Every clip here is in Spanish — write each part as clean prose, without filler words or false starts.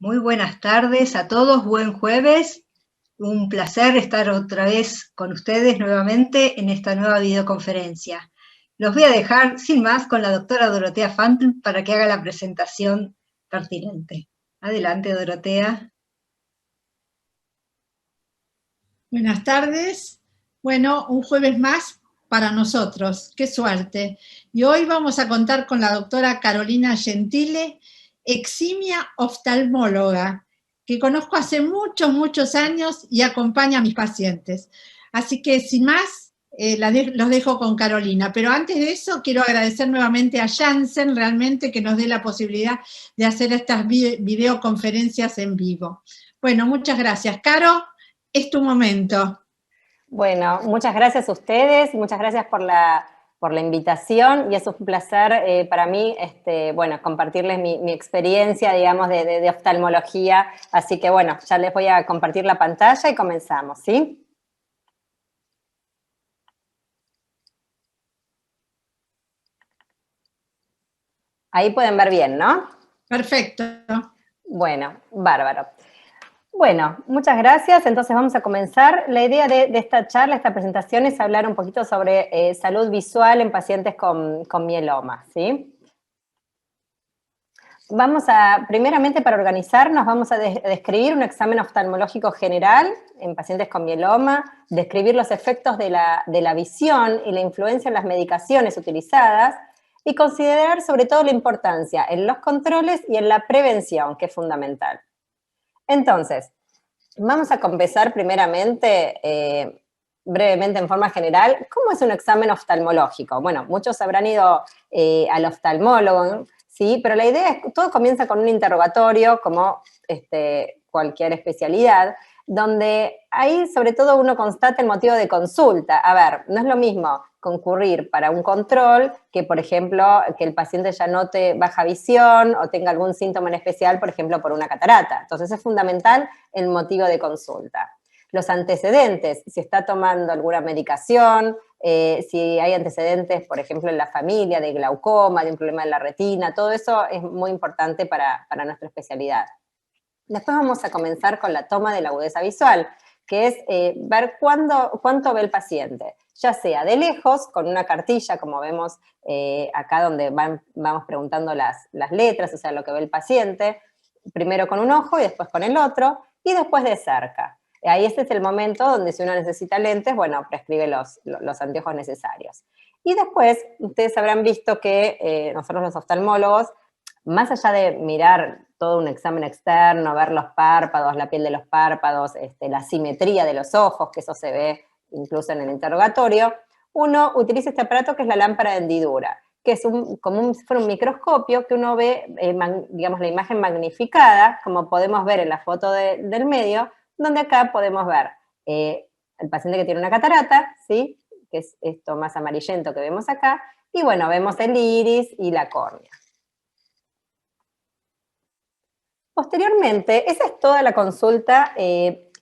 Muy buenas tardes a todos, buen jueves. Un placer estar otra vez con ustedes nuevamente en esta nueva videoconferencia. Los voy a dejar sin más con la doctora Dorotea Fanton para que haga la presentación pertinente. Adelante, Dorotea. Buenas tardes. Bueno, un jueves más para nosotros. ¡Qué suerte! Y hoy vamos a contar con la doctora Carolina Gentile, eximia oftalmóloga, que conozco hace muchos años y acompaña a mis pacientes. Así que, sin más, los dejo con Carolina. Pero antes de eso, quiero agradecer nuevamente a Janssen, realmente, que nos dé la posibilidad de hacer estas videoconferencias en vivo. Bueno, muchas gracias. Caro, es tu momento. Bueno, muchas gracias a ustedes, muchas gracias por la invitación y es un placer para mí, bueno, compartirles mi experiencia, digamos, de oftalmología. Así que, bueno, ya les voy a compartir la pantalla y comenzamos, ¿sí? Ahí pueden ver bien, ¿no? Perfecto. Bueno, bárbaro. Bueno, muchas gracias. Entonces vamos a comenzar. La idea de esta charla, esta presentación, es hablar un poquito sobre salud visual en pacientes con mieloma, ¿sí? Primeramente para organizarnos, vamos a describir un examen oftalmológico general en pacientes con mieloma, describir los efectos de la visión y la influencia en las medicaciones utilizadas, y considerar sobre todo la importancia en los controles y en la prevención, que es fundamental. Entonces, vamos a empezar primeramente, brevemente en forma general, ¿cómo es un examen oftalmológico? Bueno, muchos habrán ido al oftalmólogo, ¿sí? Pero la idea es que todo comienza con un interrogatorio, como cualquier especialidad, donde ahí sobre todo uno constata el motivo de consulta. A ver, no es lo mismo concurrir para un control que, por ejemplo, que el paciente ya note baja visión o tenga algún síntoma en especial, por ejemplo, por una catarata. Entonces es fundamental el motivo de consulta. Los antecedentes, si está tomando alguna medicación, si hay antecedentes, por ejemplo, en la familia de glaucoma, de un problema en la retina, todo eso es muy importante para nuestra especialidad. Después vamos a comenzar con la toma de la agudeza visual, que es ver cuánto ve el paciente, ya sea de lejos, con una cartilla, como vemos acá donde vamos preguntando las letras, o sea, lo que ve el paciente, primero con un ojo y después con el otro, y después de cerca. Ahí este es el momento donde si uno necesita lentes, bueno, prescribe los anteojos necesarios. Y después, ustedes habrán visto que nosotros los oftalmólogos, más allá de mirar todo un examen externo, ver los párpados, la piel de los párpados, la simetría de los ojos, que eso se ve incluso en el interrogatorio, uno utiliza este aparato que es la lámpara de hendidura, que es como si fuera un microscopio que uno ve, digamos, la imagen magnificada, como podemos ver en la foto del medio, donde acá podemos ver el paciente que tiene una catarata, ¿sí? Que es esto más amarillento que vemos acá, y bueno, vemos el iris y la córnea. Posteriormente, esa es toda la consulta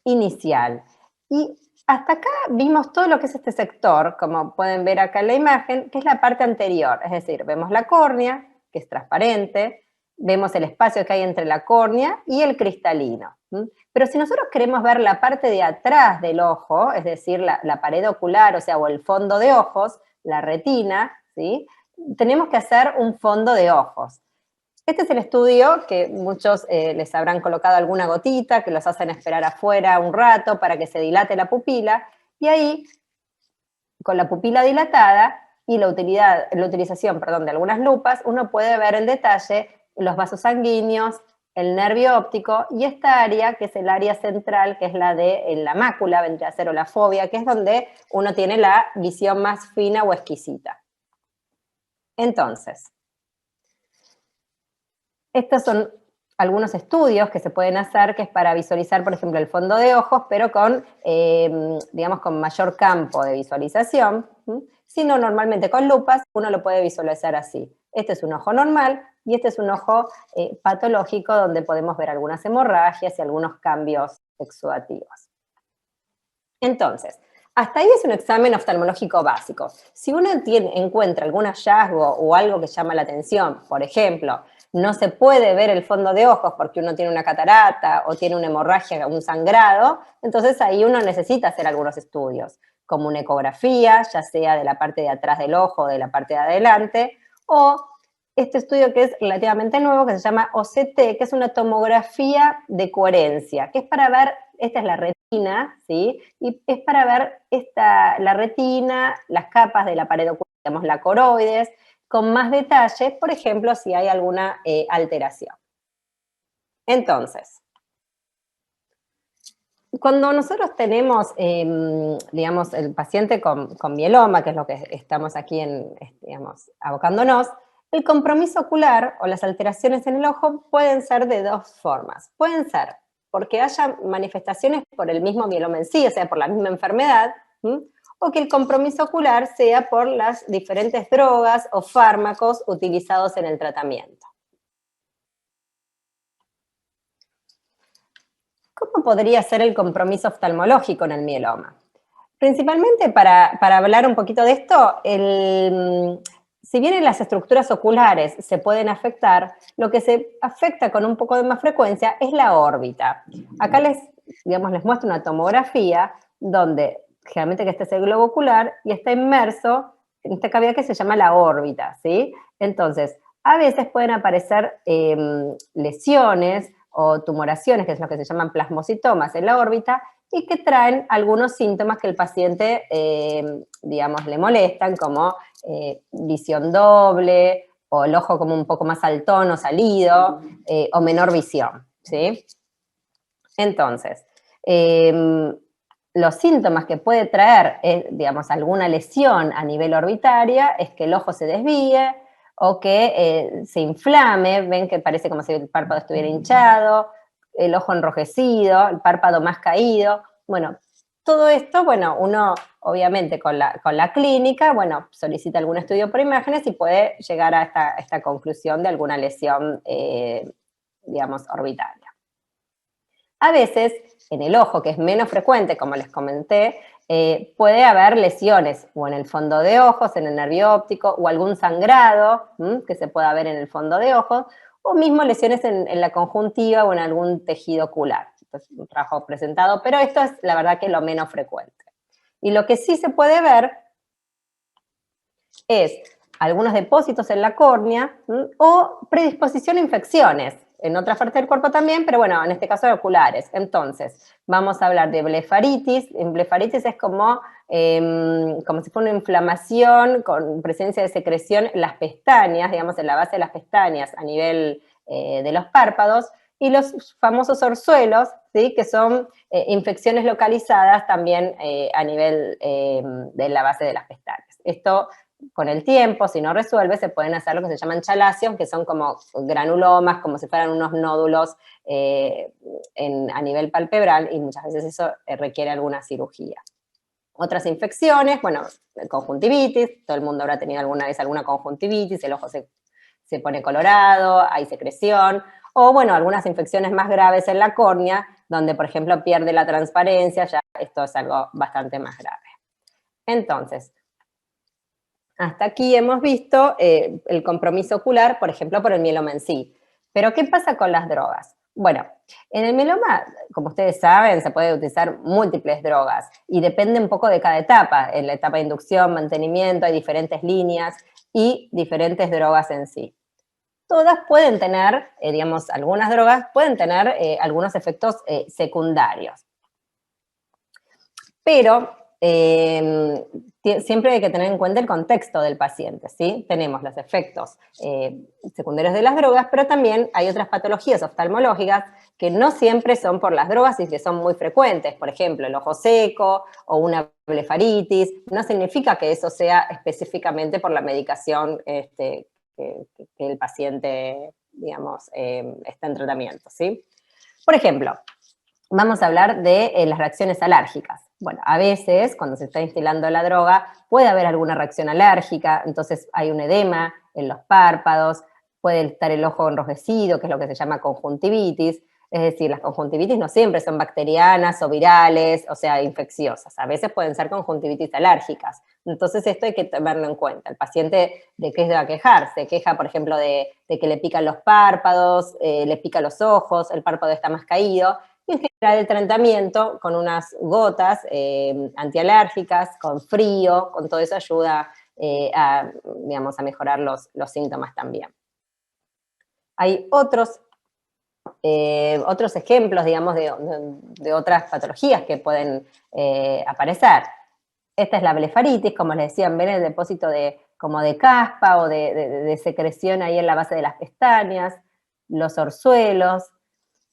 inicial. Y hasta acá vimos todo lo que es este sector, como pueden ver acá en la imagen, que es la parte anterior. Es decir, vemos la córnea, que es transparente, vemos el espacio que hay entre la córnea y el cristalino. Pero si nosotros queremos ver la parte de atrás del ojo, es decir, la pared ocular, o sea, o el fondo de ojos, la retina, ¿sí? Tenemos que hacer un fondo de ojos. Este es el estudio que muchos les habrán colocado alguna gotita, que los hacen esperar afuera un rato para que se dilate la pupila, y ahí, con la pupila dilatada y la utilización de algunas lupas, uno puede ver en detalle los vasos sanguíneos, el nervio óptico, y esta área, que es el área central, que es la de la mácula, vendría a ser, o la fobia, que es donde uno tiene la visión más fina o exquisita. Entonces, estos son algunos estudios que se pueden hacer, que es para visualizar, por ejemplo, el fondo de ojos, pero con, digamos, con mayor campo de visualización. Sino normalmente con lupas uno lo puede visualizar así. Este es un ojo normal y este es un ojo patológico donde podemos ver algunas hemorragias y algunos cambios exudativos. Entonces, hasta ahí es un examen oftalmológico básico. Si uno encuentra algún hallazgo o algo que llama la atención, por ejemplo, no se puede ver el fondo de ojos porque uno tiene una catarata o tiene una hemorragia, un sangrado, entonces ahí uno necesita hacer algunos estudios, como una ecografía, ya sea de la parte de atrás del ojo o de la parte de adelante, o este estudio que es relativamente nuevo, que se llama OCT, que es una tomografía de coherencia, que es para ver, esta es la retina, ¿sí? Y es para ver la retina, las capas de la pared ocular, digamos, la coroides, con más detalle, por ejemplo, si hay alguna alteración. Entonces, cuando nosotros tenemos, digamos, el paciente con mieloma, que es lo que estamos aquí, digamos, abocándonos, el compromiso ocular o las alteraciones en el ojo pueden ser de dos formas. Pueden ser porque haya manifestaciones por el mismo mieloma en sí, o sea, por la misma enfermedad, o que el compromiso ocular sea por las diferentes drogas o fármacos utilizados en el tratamiento. ¿Cómo podría ser el compromiso oftalmológico en el mieloma? Principalmente para hablar un poquito de esto, si bien las estructuras oculares se pueden afectar, lo que se afecta con un poco de más frecuencia es la órbita. Acá les muestro una tomografía donde generalmente que este es el globo ocular y está inmerso en esta cavidad que se llama la órbita, ¿sí? Entonces, a veces pueden aparecer lesiones o tumoraciones, que es lo que se llaman plasmocitomas en la órbita, y que traen algunos síntomas que el paciente, digamos, le molestan, como visión doble, o el ojo como un poco más saltón o salido, o menor visión, ¿sí? Entonces, los síntomas que puede traer, digamos, alguna lesión a nivel orbitaria, es que el ojo se desvíe, o que se inflame, ven que parece como si el párpado estuviera hinchado, el ojo enrojecido, el párpado más caído. Bueno, todo esto, bueno, uno obviamente con la clínica, bueno, solicita algún estudio por imágenes y puede llegar a esta conclusión de alguna lesión, digamos, orbitaria. A veces, en el ojo, que es menos frecuente, como les comenté, puede haber lesiones o en el fondo de ojos, en el nervio óptico, o algún sangrado que se pueda ver en el fondo de ojos, o mismo lesiones en la conjuntiva o en algún tejido ocular. Esto es un trabajo presentado, pero esto es la verdad que lo menos frecuente. Y lo que sí se puede ver es algunos depósitos en la córnea o predisposición a infecciones. En otras partes del cuerpo también, pero bueno, en este caso oculares. Entonces, vamos a hablar de blefaritis. Blefaritis es como si fuera una inflamación con presencia de secreción en las pestañas, digamos, en la base de las pestañas a nivel de los párpados, y los famosos orzuelos, ¿sí? Que son infecciones localizadas también a nivel de la base de las pestañas. Esto, con el tiempo, si no resuelve, se pueden hacer lo que se llaman chalacios, que son como granulomas, como si fueran unos nódulos a nivel palpebral, y muchas veces eso requiere alguna cirugía. Otras infecciones, bueno, conjuntivitis, todo el mundo habrá tenido alguna vez alguna conjuntivitis, el ojo se pone colorado, hay secreción, o bueno, algunas infecciones más graves en la córnea, donde por ejemplo pierde la transparencia, ya esto es algo bastante más grave. Entonces, hasta aquí hemos visto el compromiso ocular, por ejemplo, por el mieloma en sí. Pero, ¿qué pasa con las drogas? Bueno, en el mieloma, como ustedes saben, se puede utilizar múltiples drogas y depende un poco de cada etapa. En la etapa de inducción, mantenimiento, hay diferentes líneas y diferentes drogas en sí. Todas pueden tener, digamos, algunas drogas pueden tener algunos efectos secundarios. Pero siempre hay que tener en cuenta el contexto del paciente, ¿sí? Tenemos los efectos secundarios de las drogas, pero también hay otras patologías oftalmológicas que no siempre son por las drogas y que son muy frecuentes. Por ejemplo, el ojo seco o una blefaritis. No significa que eso sea específicamente por la medicación que el paciente, digamos, está en tratamiento, ¿sí? Por ejemplo, vamos a hablar de las reacciones alérgicas. Bueno, a veces, cuando se está instilando la droga, puede haber alguna reacción alérgica, entonces hay un edema en los párpados, puede estar el ojo enrojecido, que es lo que se llama conjuntivitis. Es decir, las conjuntivitis no siempre son bacterianas o virales, o sea, infecciosas. A veces pueden ser conjuntivitis alérgicas. Entonces esto hay que tenerlo en cuenta. El paciente, ¿de qué se va a quejar? Se queja, por ejemplo, de que le pican los párpados, le pican los ojos, el párpado está más caído. Y en general el tratamiento con unas gotas antialérgicas, con frío, con todo eso ayuda a mejorar los síntomas también. Hay otros ejemplos, digamos, de otras patologías que pueden aparecer. Esta es la blefaritis, como les decían, ven el depósito como de caspa o de secreción ahí en la base de las pestañas, los orzuelos,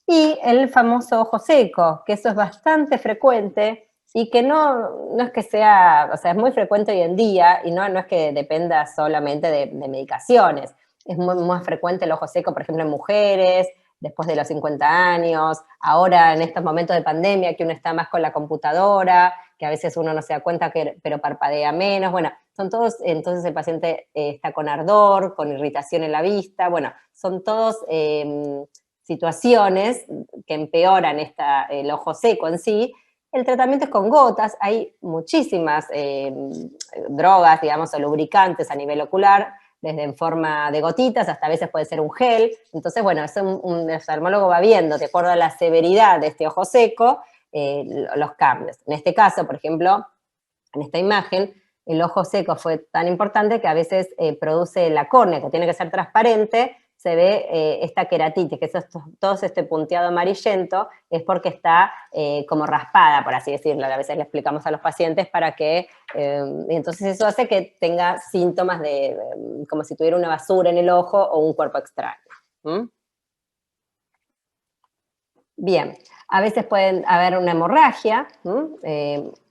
y el famoso ojo seco, que eso es bastante frecuente y que no es que sea, o sea, es muy frecuente hoy en día y no es que dependa solamente de medicaciones. Es muy más frecuente el ojo seco, por ejemplo, en mujeres, después de los 50 años, ahora en estos momentos de pandemia que uno está más con la computadora, que a veces uno no se da cuenta, pero parpadea menos, bueno, son todos, entonces el paciente está con ardor, con irritación en la vista, bueno, son todos situaciones que empeoran el ojo seco en sí. El tratamiento es con gotas, hay muchísimas drogas, digamos, o lubricantes a nivel ocular, desde en forma de gotitas hasta a veces puede ser un gel. Entonces, bueno, un oftalmólogo va viendo, de acuerdo a la severidad de este ojo seco, los cambios. En este caso, por ejemplo, en esta imagen, el ojo seco fue tan importante que a veces produce la córnea, que tiene que ser transparente, se ve esta queratitis, que es todo este punteado amarillento, es porque está como raspada, por así decirlo. A veces le explicamos a los pacientes para que, entonces eso hace que tenga síntomas como si tuviera una basura en el ojo o un cuerpo extraño. Bien, a veces pueden haber una hemorragia,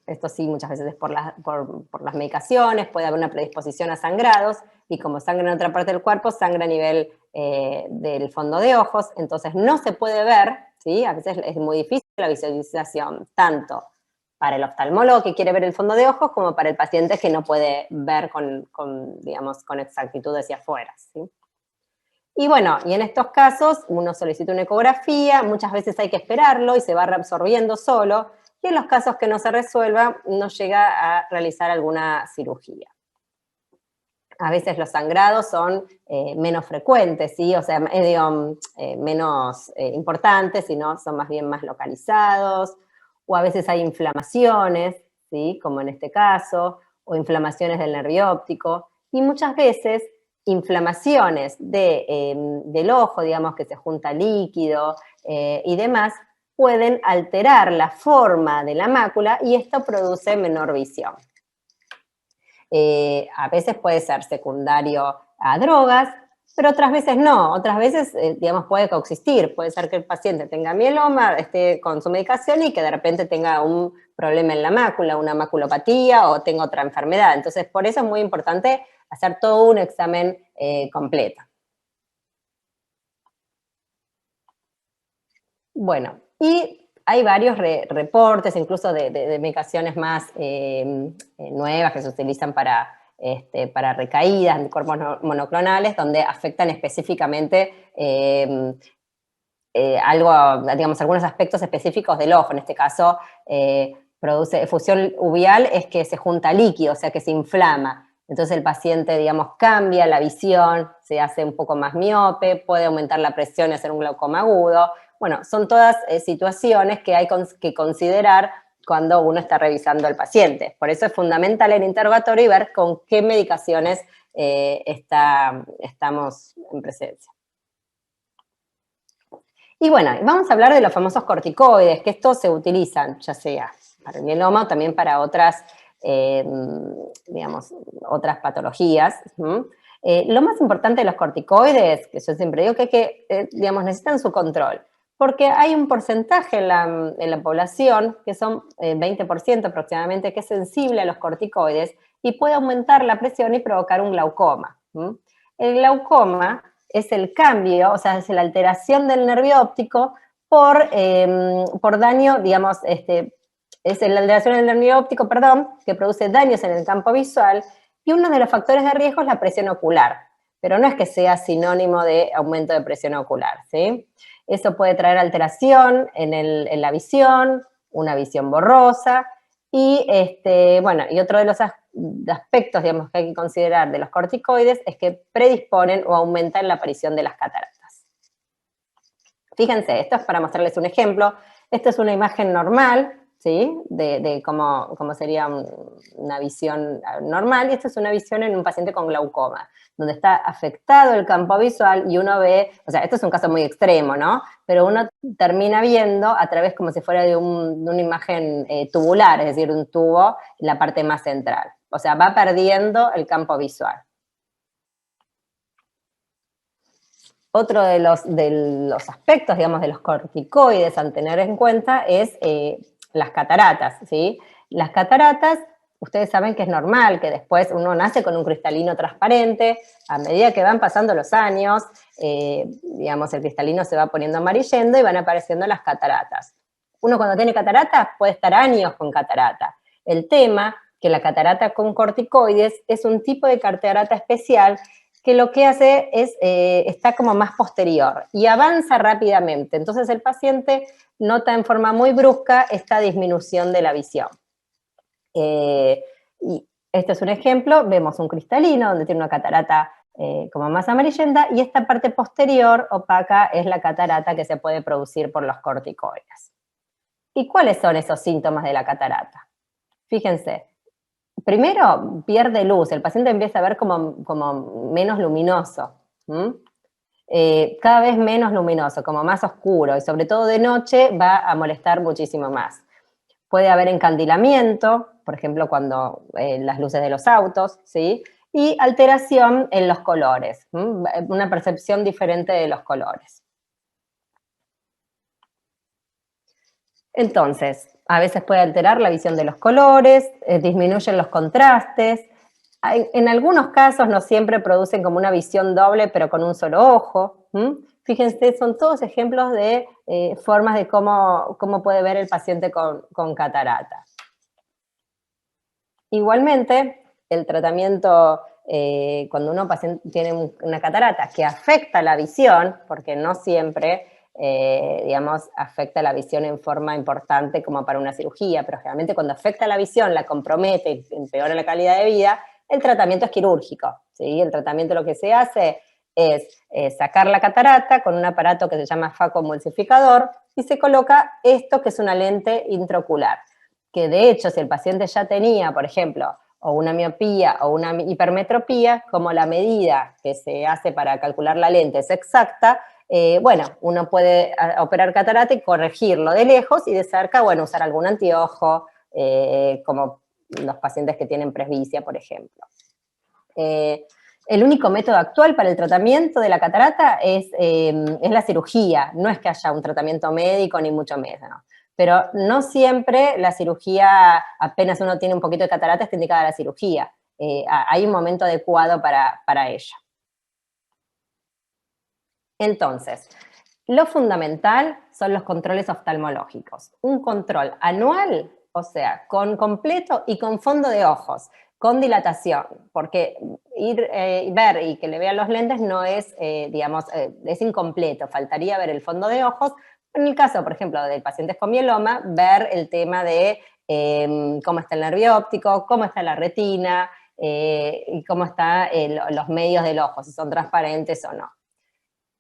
esto sí, muchas veces es por las medicaciones, puede haber una predisposición a sangrados, y como sangra en otra parte del cuerpo, sangra a nivel del fondo de ojos, entonces no se puede ver, ¿sí? A veces es muy difícil la visualización, tanto para el oftalmólogo que quiere ver el fondo de ojos, como para el paciente que no puede ver digamos, con exactitud hacia afuera, ¿sí? Y bueno, y en estos casos uno solicita una ecografía, muchas veces hay que esperarlo y se va reabsorbiendo solo, y en los casos que no se resuelva, no llega a realizar alguna cirugía. A veces los sangrados son menos frecuentes, ¿sí? O sea, menos importantes, sino son más bien más localizados, o a veces hay inflamaciones, ¿sí? Como en este caso, o inflamaciones del nervio óptico, y muchas veces inflamaciones del ojo, digamos, que se junta líquido y demás, pueden alterar la forma de la mácula y esto produce menor visión. A veces puede ser secundario a drogas, pero otras veces no, otras veces, digamos, puede coexistir. Puede ser que el paciente tenga mieloma, esté con su medicación y que de repente tenga un problema en la mácula, una maculopatía o tenga otra enfermedad. Entonces, por eso es muy importante hacer todo un examen completo. Bueno, y hay varios reportes, incluso de medicaciones más nuevas que se utilizan para recaídas, anticuerpos monoclonales, donde afectan específicamente algunos aspectos específicos del ojo. En este caso, produce efusión uveal, es que se junta líquido, o sea que se inflama. Entonces el paciente, digamos, cambia la visión, se hace un poco más miope, puede aumentar la presión y hacer un glaucoma agudo. Bueno, son todas situaciones que hay que considerar cuando uno está revisando al paciente. Por eso es fundamental el interrogatorio y ver con qué medicaciones estamos en presencia. Y bueno, vamos a hablar de los famosos corticoides, que estos se utilizan, ya sea para el mieloma o también para otras, otras patologías. Lo más importante de los corticoides, que yo siempre digo, que necesitan su control, porque hay un porcentaje en la población, que son 20% aproximadamente, que es sensible a los corticoides y puede aumentar la presión y provocar un glaucoma. El glaucoma es el cambio, o sea, es la alteración del nervio óptico por daño, digamos, es la alteración del nervio óptico, perdón, que produce daños en el campo visual, y uno de los factores de riesgo es la presión ocular. pero no es que sea sinónimo de aumento de presión ocular, ¿sí? Eso puede traer alteración en la visión, una visión borrosa, y, bueno, y otro de los aspectos, digamos, que hay que considerar de los corticoides es que predisponen o aumentan la aparición de las cataratas. Fíjense, esto es para mostrarles un ejemplo. Esta es una imagen normal, ¿sí? De cómo sería una visión normal, y esta es una visión en un paciente con glaucoma, donde está afectado el campo visual y uno ve, o sea, esto es un caso muy extremo, ¿no? Pero uno termina viendo a través como si fuera de una imagen tubular, es decir, un tubo en la parte más central. O sea, va perdiendo el campo visual. Otro de los aspectos, digamos, de los corticoides a tener en cuenta es las cataratas, ¿sí? Las cataratas, ustedes saben que es normal que después uno nace con un cristalino transparente, a medida que van pasando los años, digamos, el cristalino se va poniendo amarillento y van apareciendo las cataratas. Uno cuando tiene cataratas puede estar años con catarata. El tema, que la catarata con corticoides es un tipo de catarata especial que lo que hace es, está como más posterior y avanza rápidamente. Entonces el paciente nota en forma muy brusca esta disminución de la visión. Y este es un ejemplo, vemos un cristalino donde tiene una catarata como más amarillenta, y esta parte posterior opaca es la catarata que se puede producir por los corticoides. ¿Y cuáles son esos síntomas de la catarata? Fíjense. Primero, pierde luz, el paciente empieza a ver como menos luminoso, cada vez menos luminoso, como más oscuro, y sobre todo de noche va a molestar muchísimo más. Puede haber encandilamiento, por ejemplo, cuando las luces de los autos, ¿sí? Y alteración en los colores, una percepción diferente de los colores. Entonces, a veces puede alterar la visión de los colores, disminuyen los contrastes. En algunos casos no siempre producen como una visión doble, pero con un solo ojo. Fíjense, son todos ejemplos de formas de cómo puede ver el paciente con catarata. Igualmente, el tratamiento, cuando uno tiene una catarata que afecta la visión, porque no siempre digamos, afecta la visión en forma importante como para una cirugía, pero generalmente cuando afecta la visión, la compromete y empeora la calidad de vida, el tratamiento es quirúrgico, ¿sí? El tratamiento lo que se hace es sacar la catarata con un aparato que se llama facoemulsificador y se coloca esto que es una lente intraocular, que de hecho si el paciente ya tenía, por ejemplo, o una miopía o una hipermetropía, como la medida que se hace para calcular la lente es exacta, bueno, uno puede operar catarata y corregirlo de lejos, y de cerca, bueno, usar algún anteojo, como los pacientes que tienen presbicia, por ejemplo. El único método actual para el tratamiento de la catarata es la cirugía, no es que haya un tratamiento médico ni mucho menos, ¿no? Pero no siempre la cirugía, apenas uno tiene un poquito de catarata, está indicada la cirugía. Hay un momento adecuado para ello. Entonces, lo fundamental son los controles oftalmológicos. Un control anual, o sea, con completo y con fondo de ojos, con dilatación, porque ver y que le vean los lentes no es, digamos, es incompleto, faltaría ver el fondo de ojos. En el caso, por ejemplo, de pacientes con mieloma, ver el tema de cómo está el nervio óptico, cómo está la retina, y cómo están los medios del ojo, si son transparentes o no.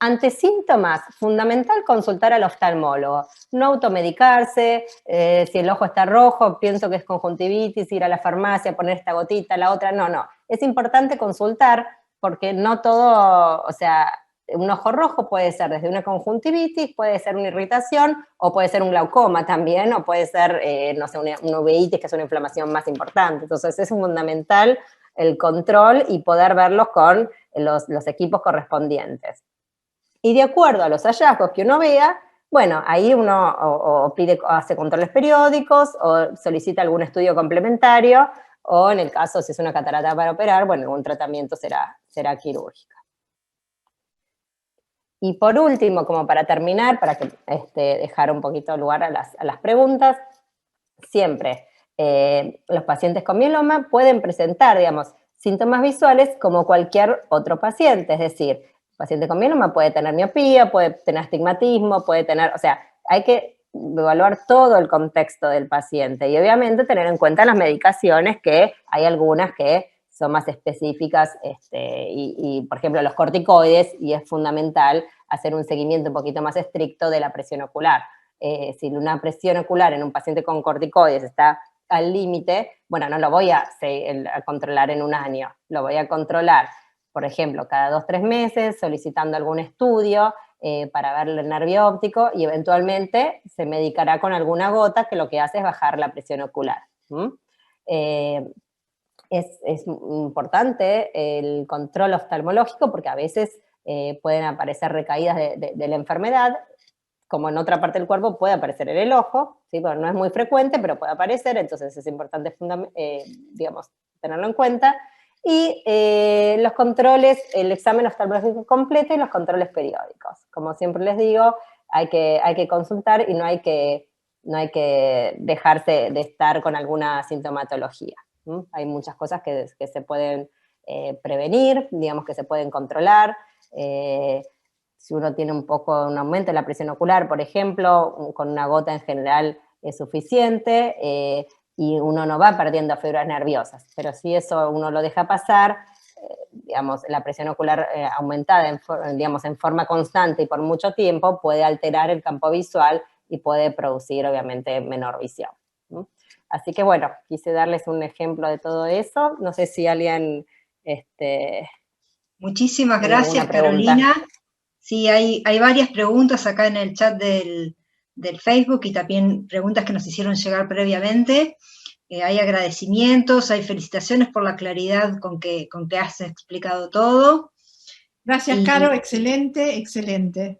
Ante síntomas, fundamental consultar al oftalmólogo, no automedicarse, si el ojo está rojo, pienso que es conjuntivitis, ir a la farmacia, poner esta gotita, la otra, no. Es importante consultar porque no todo, o sea, un ojo rojo puede ser desde una conjuntivitis, puede ser una irritación, o puede ser un glaucoma también, o puede ser, no sé, una uveitis, que es una inflamación más importante. Entonces es fundamental el control y poder verlos con los equipos correspondientes. Y de acuerdo a los hallazgos que uno vea, bueno, ahí uno o hace controles periódicos o solicita algún estudio complementario, o en el caso, si es una catarata para operar, bueno, un tratamiento será quirúrgico. Y por último, como para terminar, para que dejar un poquito lugar a las preguntas, siempre los pacientes con mieloma pueden presentar, digamos, síntomas visuales como cualquier otro paciente, es decir, el paciente con mieloma puede tener miopía, puede tener astigmatismo, puede tener, o sea, hay que evaluar todo el contexto del paciente y obviamente tener en cuenta las medicaciones, que hay algunas que son más específicas, y por ejemplo los corticoides, y es fundamental hacer un seguimiento un poquito más estricto de la presión ocular. Si una presión ocular en un paciente con corticoides está al límite, bueno, no lo voy a controlar en un año, lo voy a controlar, por ejemplo, cada 2-3 meses, solicitando algún estudio para ver el nervio óptico, y eventualmente se medicará con alguna gota que lo que hace es bajar la presión ocular. Es importante el control oftalmológico porque a veces pueden aparecer recaídas de la enfermedad, como en otra parte del cuerpo puede aparecer en el ojo, ¿sí? Bueno, no es muy frecuente, pero puede aparecer, entonces es importante, digamos, tenerlo en cuenta. Y los controles, el examen oftalmológico completo y los controles periódicos. Como siempre les digo, hay que consultar y no hay que dejarse de estar con alguna sintomatología. Hay muchas cosas que se pueden prevenir, digamos que se pueden controlar. Si uno tiene un aumento de la presión ocular, por ejemplo, con una gota en general es suficiente, y uno no va perdiendo fibras nerviosas, pero si eso uno lo deja pasar, digamos, la presión ocular aumentada en forma constante y por mucho tiempo puede alterar el campo visual y puede producir obviamente menor visión. Así que bueno, quise darles un ejemplo de todo eso. No sé si alguien... Muchísimas gracias, Carolina. Sí, hay varias preguntas acá en el chat del Facebook y también preguntas que nos hicieron llegar previamente. Hay agradecimientos, hay felicitaciones por la claridad con que has explicado todo. Gracias, Caro, excelente, excelente.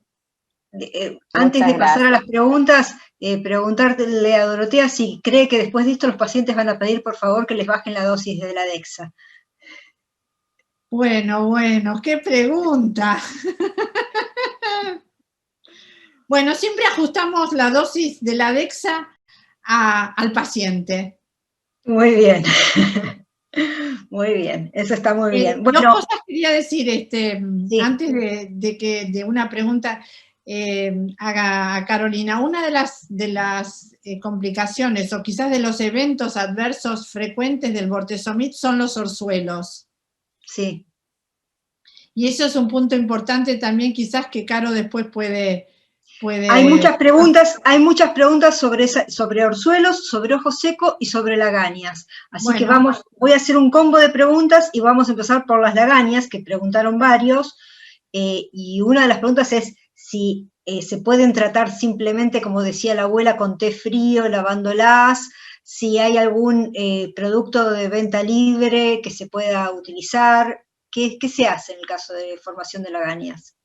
Antes de pasar a las preguntas, preguntarle a Dorotea si cree que después de esto los pacientes van a pedir, por favor, que les bajen la dosis de la DEXA. Bueno, qué pregunta. Bueno, siempre ajustamos la dosis de la DEXA al paciente. Muy bien. Muy bien, eso está muy bien. Bueno, dos cosas quería decir, sí. Antes de una pregunta haga a Carolina. Una de las complicaciones, o quizás de los eventos adversos frecuentes del bortezomib, son los orzuelos. Sí. Y eso es un punto importante también, quizás que Caro después puede... Hay muchas preguntas sobre orzuelos, sobre ojo seco y sobre lagañas. Así que voy a hacer un combo de preguntas y vamos a empezar por las lagañas, que preguntaron varios. Y una de las preguntas es si se pueden tratar simplemente, como decía la abuela, con té frío, lavándolas, si hay algún producto de venta libre que se pueda utilizar. ¿Qué se hace en el caso de formación de lagañas?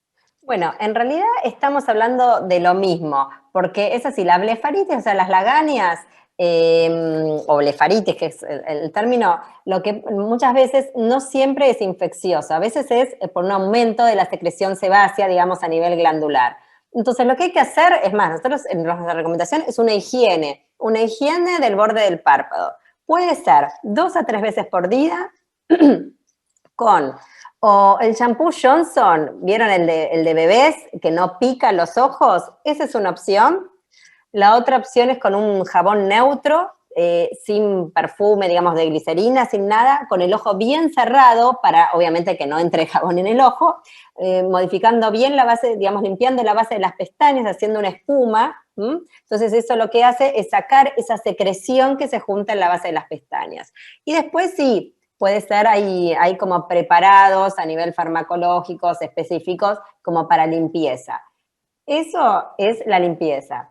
Bueno, en realidad estamos hablando de lo mismo, porque es así, la blefaritis, o sea, las lagañas, o blefaritis, que es el término, lo que muchas veces no siempre es infeccioso, a veces es por un aumento de la secreción sebácea, digamos, a nivel glandular. Entonces, lo que hay que hacer, es más, nosotros en nuestra recomendación es una higiene del borde del párpado. Puede ser 2 a 3 veces por día o el shampoo Johnson, ¿vieron el de bebés que no pica los ojos? Esa es una opción. La otra opción es con un jabón neutro, sin perfume, digamos, de glicerina, sin nada, con el ojo bien cerrado, para obviamente que no entre jabón en el ojo, modificando bien la base, digamos, limpiando la base de las pestañas, haciendo una espuma. Entonces eso lo que hace es sacar esa secreción que se junta en la base de las pestañas. Y después sí, puede ser, hay como preparados a nivel farmacológicos específicos como para limpieza. Eso es la limpieza.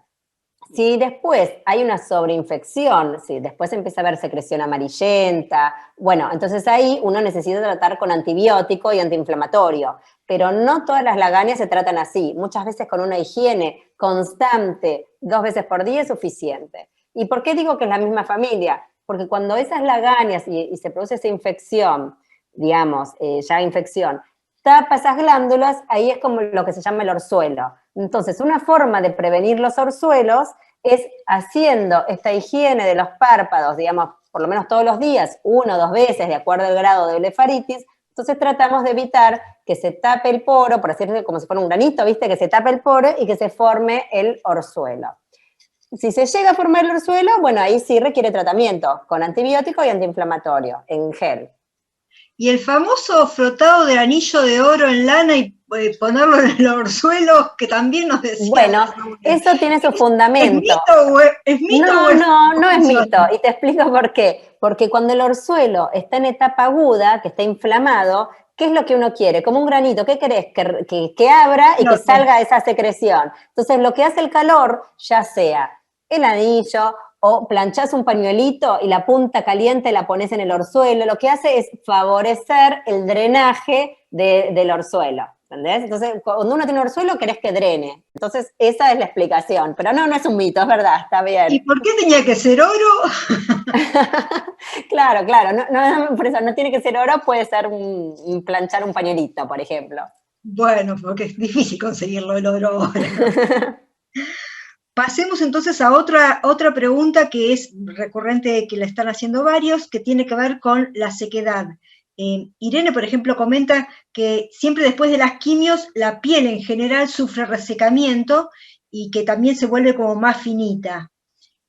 Si después hay una sobreinfección, si después empieza a haber secreción amarillenta, bueno, entonces ahí uno necesita tratar con antibiótico y antiinflamatorio, pero no todas las lagañas se tratan así. Muchas veces con una higiene constante, 2 veces por día es suficiente. ¿Y por qué digo que es la misma familia? Porque cuando esas lagañas y se produce esa infección, digamos, ya infección, tapa esas glándulas, ahí es como lo que se llama el orzuelo. Entonces, una forma de prevenir los orzuelos es haciendo esta higiene de los párpados, digamos, por lo menos todos los días, 1 o 2 veces, de acuerdo al grado de blefaritis, entonces tratamos de evitar que se tape el poro, por decirlo como si fuera un granito, ¿viste? Que se tape el poro y que se forme el orzuelo. Si se llega a formar el orzuelo, bueno, ahí sí requiere tratamiento, con antibiótico y antiinflamatorio, en gel. Y el famoso frotado de anillo de oro en lana y ponerlo en el orzuelo, que también nos decía. Bueno, eso tiene su fundamento. ¿Es mito no es mito, y te explico por qué. Porque cuando el orzuelo está en etapa aguda, que está inflamado, ¿qué es lo que uno quiere? Como un granito, ¿qué querés? Que abra y que salga esa secreción. Entonces, lo que hace el calor, ya sea el anillo o planchás un pañuelito y la punta caliente la pones en el orzuelo, lo que hace es favorecer el drenaje del orzuelo. ¿Entendés? Entonces, cuando uno tiene orzuelo, querés que drene. Entonces, esa es la explicación. Pero no es un mito, es verdad, está bien. ¿Y por qué tenía que ser oro? Claro, por eso no tiene que ser oro, puede ser planchar un pañuelito, por ejemplo. Bueno, porque es difícil conseguirlo el oro ahora. Pasemos entonces a otra pregunta que es recurrente, que la están haciendo varios, que tiene que ver con la sequedad. Irene, por ejemplo, comenta que siempre después de las quimios la piel en general sufre resecamiento y que también se vuelve como más finita.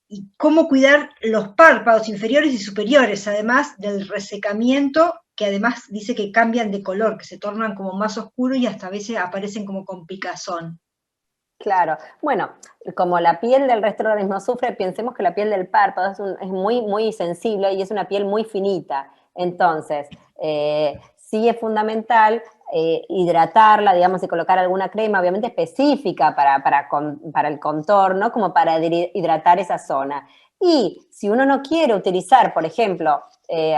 Y cómo cuidar los párpados inferiores y superiores, además del resecamiento, que además dice que cambian de color, que se tornan como más oscuros y hasta a veces aparecen como con picazón. Claro, bueno, como la piel del resto del organismo sufre, pensemos que la piel del párpado es muy, muy sensible y es una piel muy finita. Entonces, sí es fundamental hidratarla, digamos, y colocar alguna crema, obviamente específica para el contorno, como para hidratar esa zona. Y si uno no quiere utilizar, por ejemplo,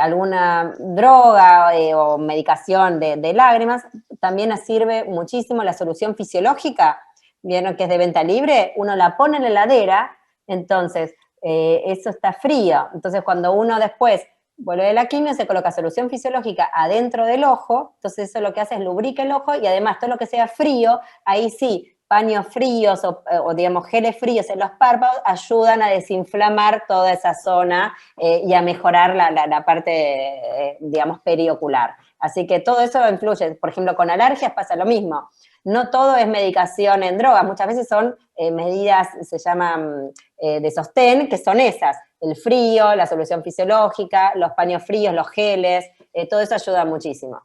alguna droga o medicación de lágrimas, también sirve muchísimo la solución fisiológica. ¿Vieron que es de venta libre? Uno la pone en la heladera, entonces eso está frío. Entonces cuando uno después vuelve de la quimio, se coloca solución fisiológica adentro del ojo, entonces eso lo que hace es lubrica el ojo y además todo lo que sea frío, ahí sí, paños fríos o digamos geles fríos en los párpados ayudan a desinflamar toda esa zona y a mejorar la parte, digamos, periocular. Así que todo eso influye. Por ejemplo, con alergias pasa lo mismo. No todo es medicación en drogas, muchas veces son medidas, se llaman de sostén, que son esas, el frío, la solución fisiológica, los paños fríos, los geles, todo eso ayuda muchísimo.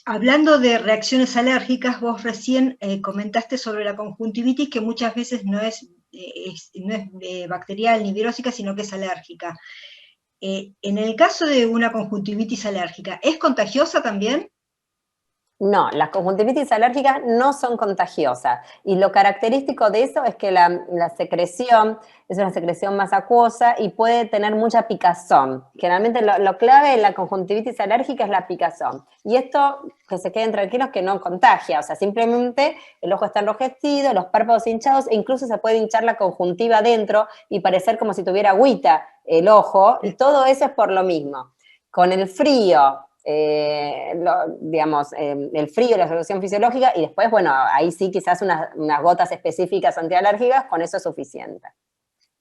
Hablando de reacciones alérgicas, vos recién comentaste sobre la conjuntivitis, que muchas veces no es bacterial ni virósica, sino que es alérgica. En el caso de una conjuntivitis alérgica, ¿es contagiosa también? No, las conjuntivitis alérgicas no son contagiosas y lo característico de eso es que la secreción es una secreción más acuosa y puede tener mucha picazón. Generalmente lo clave en la conjuntivitis alérgica es la picazón. Y esto, que se queden tranquilos, que no contagia, o sea, simplemente el ojo está enrojecido, los párpados hinchados e incluso se puede hinchar la conjuntiva adentro y parecer como si tuviera agüita el ojo y todo eso es por lo mismo. Con el frío, digamos, el frío, la solución fisiológica, y después, bueno, ahí sí quizás unas gotas específicas antialérgicas, con eso es suficiente.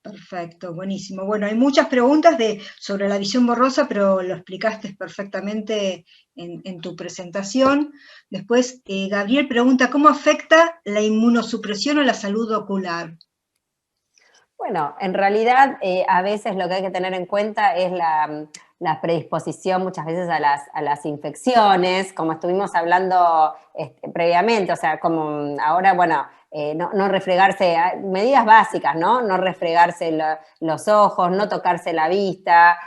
Perfecto, buenísimo. Bueno, hay muchas preguntas sobre la visión borrosa, pero lo explicaste perfectamente en tu presentación. Después, Gabriel pregunta, ¿cómo afecta la inmunosupresión a la salud ocular? Bueno, en realidad a veces lo que hay que tener en cuenta es la predisposición muchas veces a las infecciones, como estuvimos hablando previamente, o sea, como ahora, bueno, no refregarse, medidas básicas, ¿no? No refregarse los ojos, no tocarse la vista,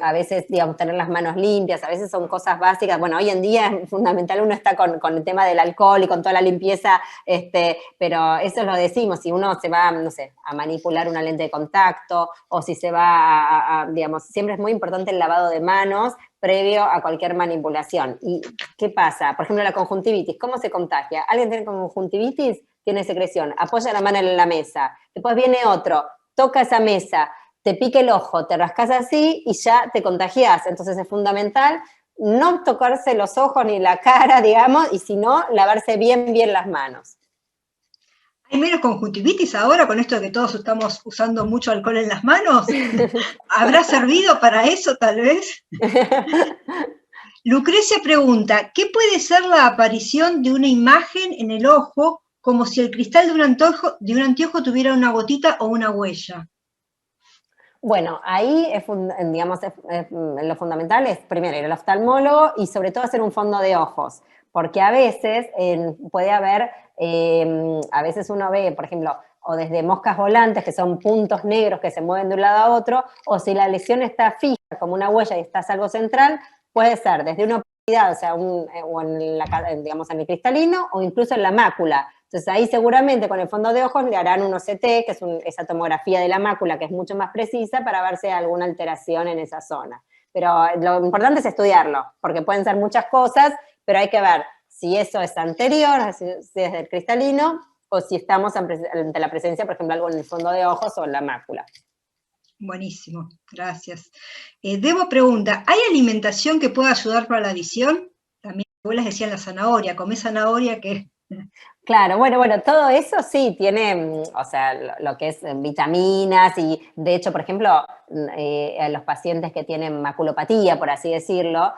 a veces, digamos, tener las manos limpias, a veces son cosas básicas. Bueno, hoy en día es fundamental, uno está con el tema del alcohol y con toda la limpieza, pero eso lo decimos, si uno se va, no sé, a manipular una lente de contacto, o si se va digamos, siempre es muy importante el lavado de manos previo a cualquier manipulación. ¿Y qué pasa? Por ejemplo, la conjuntivitis, ¿cómo se contagia? ¿Alguien tiene conjuntivitis? Tiene secreción, apoya la mano en la mesa, después viene otro, toca esa mesa, te pica el ojo, te rascas así y ya te contagias. Entonces es fundamental no tocarse los ojos ni la cara, digamos, y si no, lavarse bien las manos. ¿Hay menos conjuntivitis ahora con esto de que todos estamos usando mucho alcohol en las manos? ¿Habrá servido para eso tal vez? Lucrecia pregunta, ¿qué puede ser la aparición de una imagen en el ojo como si el cristal de un anteojo tuviera una gotita o una huella? Bueno, ahí digamos, lo fundamental es primero ir al oftalmólogo y sobre todo hacer un fondo de ojos, porque a veces puede haber, a veces uno ve, por ejemplo, o desde moscas volantes, que son puntos negros que se mueven de un lado a otro, o si la lesión está fija como una huella y está algo central, puede ser desde una opacidad, o sea, o digamos, en el cristalino, o incluso en la mácula. Entonces ahí seguramente con el fondo de ojos le harán un OCT, que es esa tomografía de la mácula que es mucho más precisa para ver si hay alguna alteración en esa zona. Pero lo importante es estudiarlo, porque pueden ser muchas cosas, pero hay que ver si eso es anterior, si es del cristalino, o si estamos ante la presencia, por ejemplo, algo en el fondo de ojos o en la mácula. Buenísimo, gracias. Debo pregunta, ¿hay alimentación que pueda ayudar para la visión? También las abuelas decían la zanahoria, comé zanahoria que... Claro, bueno, todo eso sí tiene, o sea, lo que es vitaminas y de hecho, por ejemplo, a los pacientes que tienen maculopatía, por así decirlo,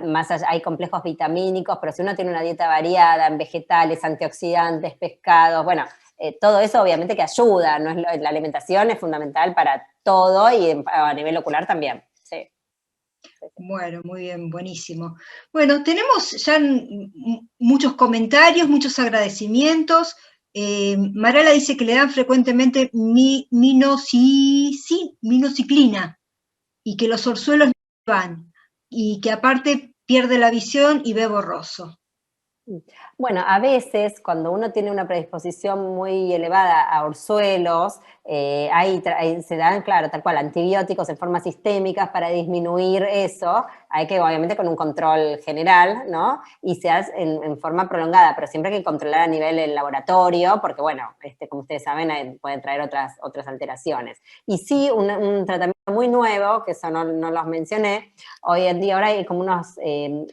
más allá, hay complejos vitamínicos, pero si uno tiene una dieta variada en vegetales, antioxidantes, pescados, bueno, todo eso obviamente que ayuda, no es la alimentación es fundamental para todo y a nivel ocular también, sí. Bueno, muy bien, buenísimo. Bueno, tenemos ya muchos comentarios, muchos agradecimientos. Marala dice que le dan frecuentemente minociclina y que los orzuelos no van y que aparte pierde la visión y ve borroso. Bueno, a veces cuando uno tiene una predisposición muy elevada a orzuelos, ahí se dan, claro, tal cual, antibióticos en forma sistémicas para disminuir eso. Hay que, obviamente, con un control general, ¿no? Y se hace en forma prolongada, pero siempre hay que controlar a nivel del laboratorio, porque, bueno, como ustedes saben, pueden traer otras alteraciones. Y sí, un tratamiento muy nuevo, que eso no los mencioné, hoy en día ahora hay como unos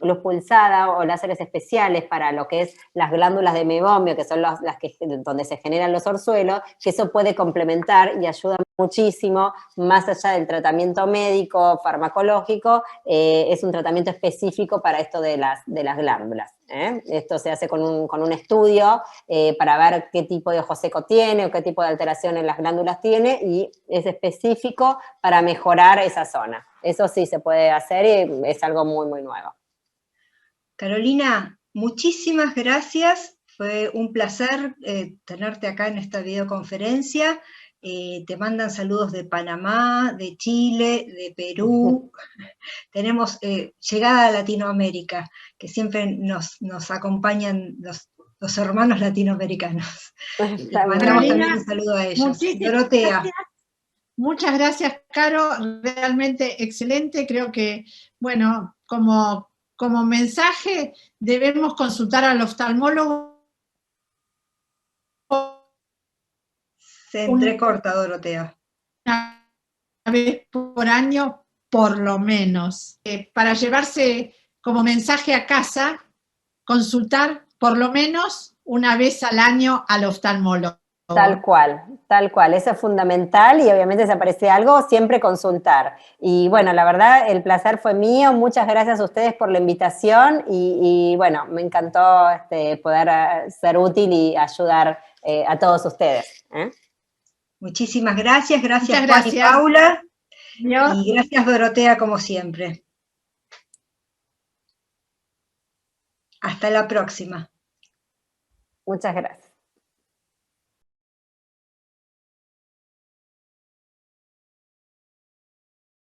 luz pulsada o láseres especiales para lo que es las glándulas de mebomio, que son donde se generan los orzuelos, que eso puede complementar y ayuda muchísimo, más allá del tratamiento médico, farmacológico, es un tratamiento específico para esto de las glándulas. Esto se hace con un estudio para ver qué tipo de ojo seco tiene o qué tipo de alteración en las glándulas tiene y es específico para mejorar esa zona. Eso sí se puede hacer y es algo muy, muy nuevo. Carolina, muchísimas gracias. Fue un placer tenerte acá en esta videoconferencia. Te mandan saludos de Panamá, de Chile, de Perú. Tenemos llegada a Latinoamérica, que siempre nos acompañan los hermanos latinoamericanos. Les mandamos también un saludo a ellos. Dorotea. Gracias. Muchas gracias, Caro, realmente excelente. Creo que, bueno, como mensaje debemos consultar al oftalmólogo. Se entrecorta, Dorotea. Una vez por año, por lo menos. Para llevarse como mensaje a casa, consultar por lo menos una vez al año al oftalmólogo. Tal cual, eso es fundamental y obviamente si aparece algo, siempre consultar. Y bueno, la verdad, el placer fue mío, muchas gracias a ustedes por la invitación y bueno, me encantó poder ser útil y ayudar a todos ustedes. Muchísimas gracias, Muchas Juan gracias. y Paula, Dios. y gracias Dorotea como siempre. Hasta la próxima. Muchas gracias.